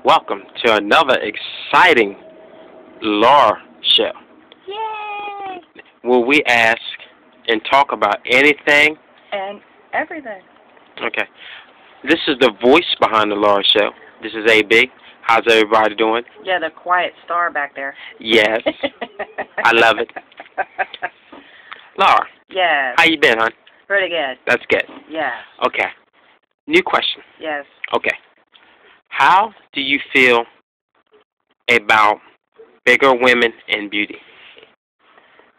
Welcome to another exciting Laura show Yay! where we ask and talk about anything. And everything. Okay. This is the voice behind the Laura show. This is AB. How's everybody doing? Yeah, the quiet star back there. Yes. I love it. Laura, Yes. how you been, hon? Pretty good. That's good. Yes. Okay. New question. Yes. Okay. How do you feel about bigger women and beauty?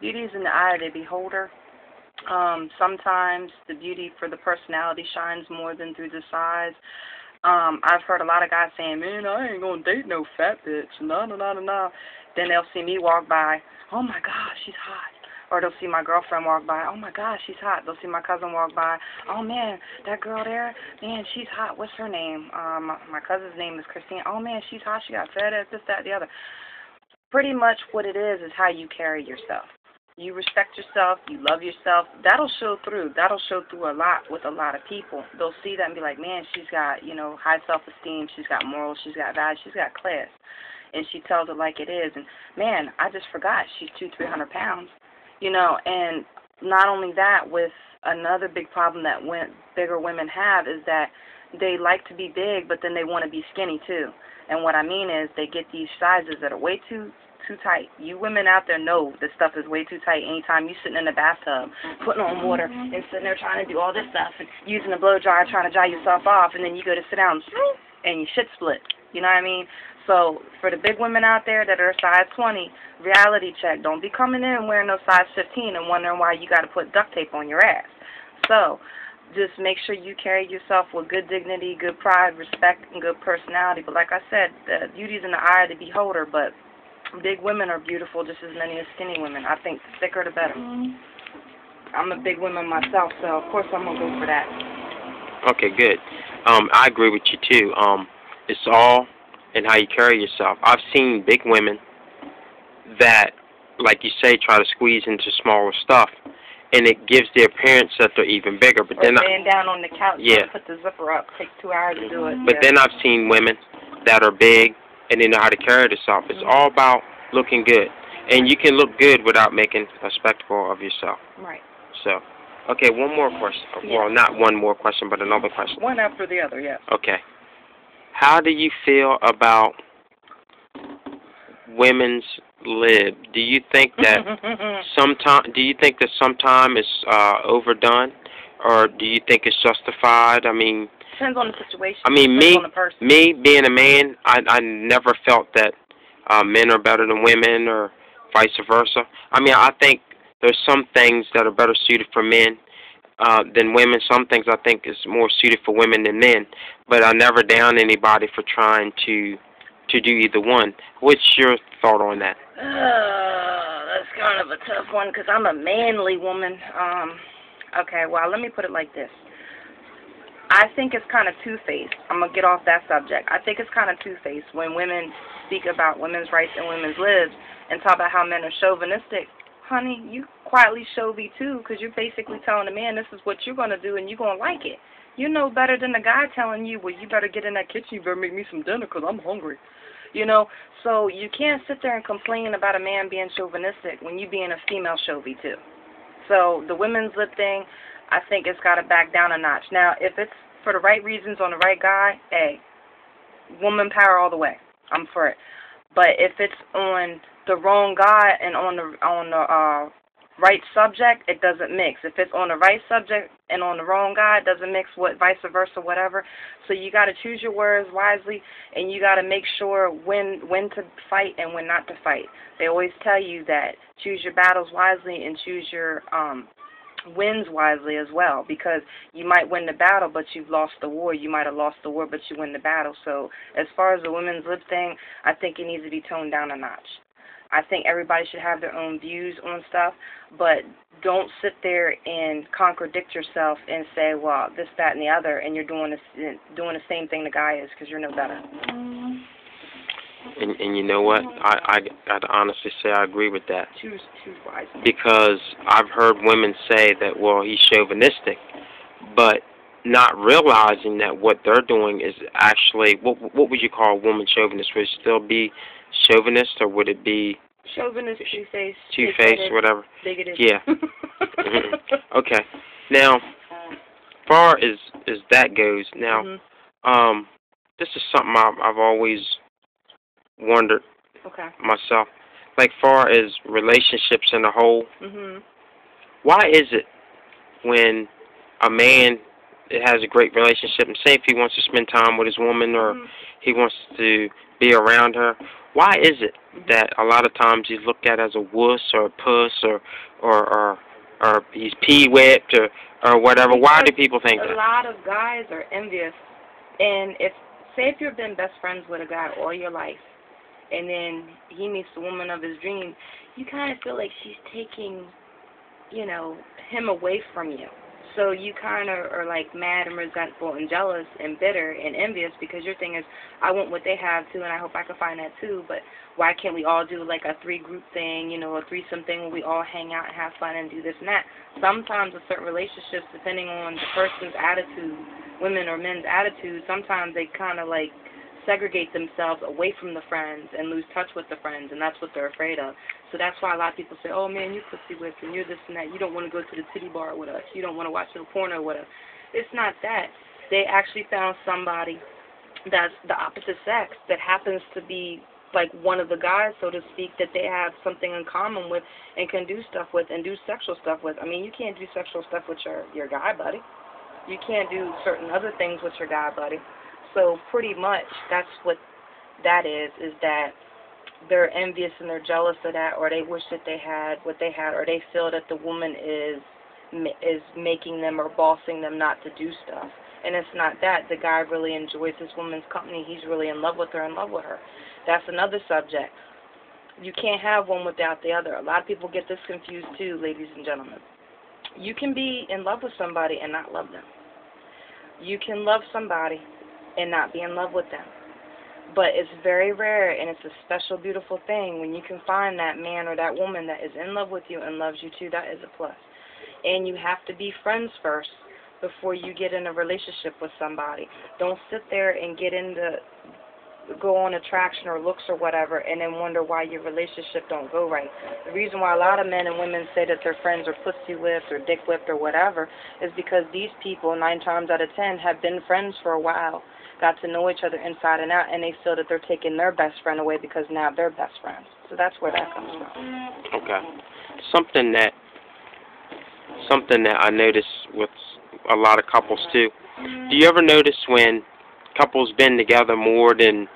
Beauty's in the eye of the beholder. Sometimes the beauty for the personality shines more than through the size. I've heard a lot of guys saying, man, I ain't gonna date no fat bitch. No, no, no, no, no. Then they'll see me walk by. Oh, my gosh, she's hot. Or they'll see my girlfriend walk by. Oh, my gosh, she's hot. They'll see my cousin walk by. Oh, man, that girl there, man, she's hot. What's her name? My cousin's name is Christine. Oh, man, she's hot. She got fat ass, this, that, the other. Pretty much what it is how you carry yourself. You respect yourself. You love yourself. That'll show through. That'll show through a lot with a lot of people. They'll see that and be like, man, she's got, high self-esteem. She's got morals. She's got values. She's got class. And she tells it like it is. And, man, I just forgot she's 200-300 pounds. And not only that, with another big problem that bigger women have is that they like to be big, but then they want to be skinny too. And what I mean is they get these sizes that are way too tight. You women out there know this stuff is way too tight. Anytime you sitting in the bathtub, putting on water, and sitting there trying to do all this stuff, and using the blow dryer trying to dry yourself off, and then you go to sit down, and your shit split. You know what I mean? So for the big women out there that are size 20, reality check. Don't be coming in wearing no size 15 and wondering why you got to put duct tape on your ass. So just make sure you carry yourself with good dignity, good pride, respect, and good personality. But like I said, the beauty's in the eye of the beholder, but big women are beautiful just as many as skinny women. I think the thicker the better. I'm a big woman myself, so of course I'm going to go for that. Okay, good. I agree with you, too. It's all in how you carry yourself. I've seen big women that, like you say, try to squeeze into smaller stuff, and it gives the appearance that they're even bigger. But or then laying down on the couch yeah. and put the zipper up. Takes 2 hours to do it. But then I've seen women that are big and they know how to carry themselves. It's all about looking good. And you can look good without making a spectacle of yourself. Right. So, okay, one more question. Yeah. Well, not one more question, but another question. One after the other, yes. Okay. How do you feel about women's lib? Do you think that sometime it's overdone, or do you think it's justified? I mean, depends on the situation. I mean, depends on the person. me being a man, I never felt that men are better than women or vice versa. I mean, I think there's some things that are better suited for men than women. Some things I think is more suited for women than men. But I never down anybody for trying to do either one. What's your thought on that? That's kind of a tough one because I'm a manly woman. Okay, well, let me put it like this. I think it's kind of two-faced. I'm going to get off that subject. I think it's kind of two-faced when women speak about women's rights and women's lives and talk about how men are chauvinistic. Honey, you quietly chauvy too because you're basically telling the man this is what you're going to do and you're going to like it. You know better than the guy telling you, well, you better get in that kitchen, you better make me some dinner because I'm hungry. So you can't sit there and complain about a man being chauvinistic when you being a female chauvy too. So the women's lip thing, I think it's got to back down a notch. Now, if it's for the right reasons on the right guy, hey, woman power all the way. I'm for it. But if it's on the wrong guy and on the right subject, it doesn't mix. If it's on the right subject and on the wrong guy, it doesn't mix, vice versa, whatever. So you got to choose your words wisely, and you got to make sure when to fight and when not to fight. They always tell you that choose your battles wisely and choose your wins wisely as well, because you might win the battle, but you've lost the war. You might have lost the war, but you win the battle. So as far as the women's lip thing, I think it needs to be toned down a notch. I think everybody should have their own views on stuff, but don't sit there and contradict yourself and say, well, this, that, and the other, and you're doing the same thing the guy is because you're no better. And you know what? I gotta honestly say I agree with that. Choose wisely. Because I've heard women say that, well, he's chauvinistic, but not realizing that what they're doing is actually what would you call a woman chauvinist? Would it still be chauvinist, or would it be chauvinist, two-faced, two-faced, whatever? bigoted. Yeah. Okay. Now, far as that goes, now, this is something I've always wondered myself. Like, far as relationships in a whole, why is it when a man has a great relationship, and say if he wants to spend time with his woman or he wants to be around her, why is it that a lot of times he's looked at as a wuss or a puss or he's pee-whipped or whatever? Why do people think that? A lot of guys are envious, and say if you've been best friends with a guy all your life, and then he meets the woman of his dreams, you kind of feel like she's taking, him away from you. So you kind of are like mad and resentful and jealous and bitter and envious because your thing is, I want what they have too, and I hope I can find that too, but why can't we all do like a three-group thing, a threesome thing where we all hang out and have fun and do this and that? Sometimes with certain relationships, depending on the person's attitude, women or men's attitude, sometimes they kind of like segregate themselves away from the friends and lose touch with the friends, and that's what they're afraid of. So that's why a lot of people say, oh man, you're pussy whipped and you're this and that. You don't want to go to the titty bar with us. You don't want to watch no porno with us. It's not that. They actually found somebody that's the opposite sex that happens to be like one of the guys, so to speak, that they have something in common with and can do stuff with and do sexual stuff with. I mean, you can't do sexual stuff with your guy buddy. You can't do certain other things with your guy buddy. So pretty much that's what that is that they're envious and they're jealous of that, or they wish that they had what they had, or they feel that the woman is making them or bossing them not to do stuff. And it's not that. The guy really enjoys this woman's company. He's really in love with her, That's another subject. You can't have one without the other. A lot of people get this confused too, ladies and gentlemen. You can be in love with somebody and not love them. You can love somebody and not be in love with them. But it's very rare, and it's a special, beautiful thing when you can find that man or that woman that is in love with you and loves you too. That is a plus. And you have to be friends first before you get in a relationship with somebody. Don't sit there and go on attraction or looks or whatever and then wonder why your relationship don't go right. The reason why a lot of men and women say that their friends are pussy whipped or dick whipped or whatever is because these people, 9 times out of 10, have been friends for a while, got to know each other inside and out, and they feel that they're taking their best friend away because now they're best friends. So that's where that comes from. Okay. Something that I notice with a lot of couples too. Do you ever notice when couples been together more than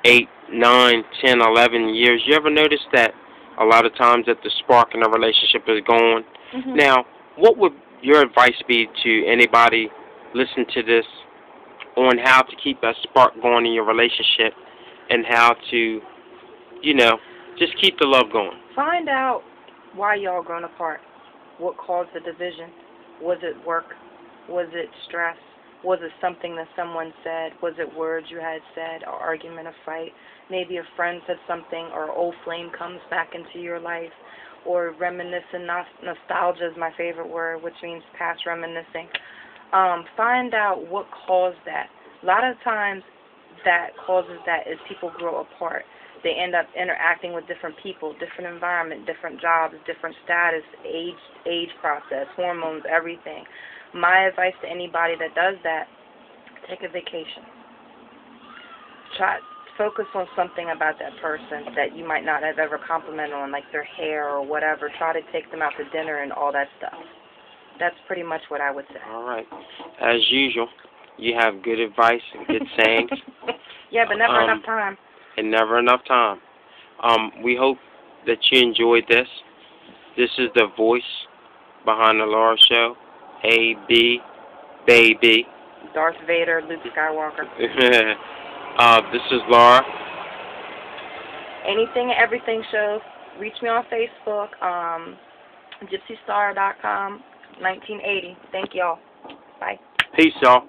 8, 9, 10, 11 years, you ever notice that a lot of times that the spark in a relationship is gone? Now, what would your advice be to anybody listen to this on how to keep that spark going in your relationship and how to, just keep the love going? Find out why y'all grown apart. What caused the division? Was it work? Was it stress? Was it something that someone said? Was it words you had said, or argument, a fight? Maybe a friend said something, or an old flame comes back into your life, or reminiscing. Nostalgia is my favorite word, which means past reminiscing. Find out what caused that. A lot of times that causes that is people grow apart. They end up interacting with different people, different environment, different jobs, different status, age process, hormones, everything. My advice to anybody that does that, take a vacation. Focus on something about that person that you might not have ever complimented on, like their hair or whatever. Try to take them out to dinner and all that stuff. That's pretty much what I would say. All right. As usual, you have good advice and good sayings. Yeah, but never enough time. And never enough time. We hope that you enjoyed this. This is the voice behind the Laura Show. A.B. Baby. Darth Vader, Luke Skywalker. This is Laura. Anything and Everything Show. Reach me on Facebook. GypsyStar.com. 1980. Thank y'all. Bye. Peace, y'all.